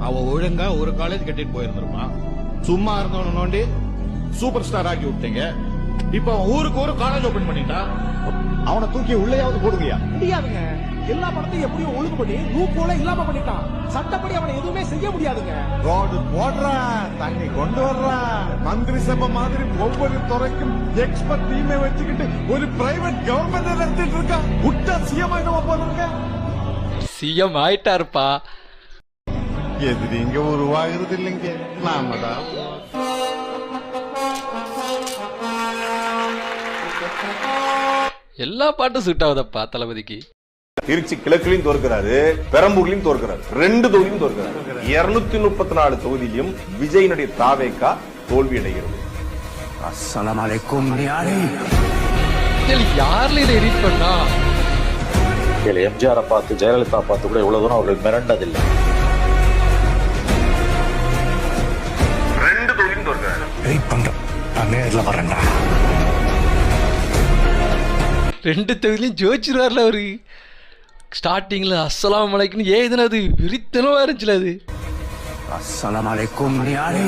அவ ஒழுங்கா ஒரு காலேஜ் கட்டிட்டு போயிருந்திருப்பான். சும்மா இருந்தவன நோண்டி சூப்பர் ஸ்டார் ஆக்கி விட்டீங்க. இப்ப அவன் ஊருக்கு ஒரு காலேஜ் ஓபன் பண்ணிட்டா. அவனை தூக்கி உள்ளேயாவது போடுங்கயா. முடியாதுங்க. எல்லா படத்தையும் எப்படியும் ஒழுங்கு பண்ணி ரூப் போல இல்லாம பண்ணிட்டான். சட்டப்படி அவனை எதுவுமே செய்ய முடியாதுங்க. ரோடு போடுறான், தண்ணி கொண்டு வர்றான். மந்திரி சபை மாதிரி ஒவ்வொரு துறைக்கும் எக்ஸ்பர்ட் டீமை வச்சுக்கிட்டு ஒரு பிரைவேட் கவர்மெண்ட் நடத்திட்டு இருக்கான். விட்டா சிஎம் ஆயிடுவா போறாங்க. சிஎம் ஆயிட்டாருப்பா. எதிரிங்க உருவாகிறது இல்லைங்க, நாம தான். எல்லா பாட்டும் சூட் ஆகுதப்பா தளபதிக்கு. திருச்சி கிழக்குலையும் தோற்கிறாரு, பெரம்பூர்லயும் தோற்கிறாரு, 2 தொகுதியும் தோற்கிறாரு. 234 தொகுதியிலும் விஜயனுடைய தாவேக்கா தோல்வி அடைகிறது. அஸ்ஸலாமு அலைக்கும் நியாரி. யாருல இதை எடிட் பண்ணா? எம்ஜிஆரை பார்த்து ஜெயலலிதா பார்த்து கூட இவ்வளவு தூரம் அவர்கள் மிரண்டதில்லை. 2 தொகுதியும் தோற்கிறாரு. வெயிட் பண்றேன், நான் நேர்ல வரேன்டா. 2 தொகுதியிலும் ஜோதிச்சிருவார்ல அவரு. ஸ்டார்டிங்ல அஸ்ஸலாமு அலைக்கும் ஏதுனது விரித்தனமா இருந்துச்சுல அது. அஸ்ஸலாமு அலைக்கும் நியாரி.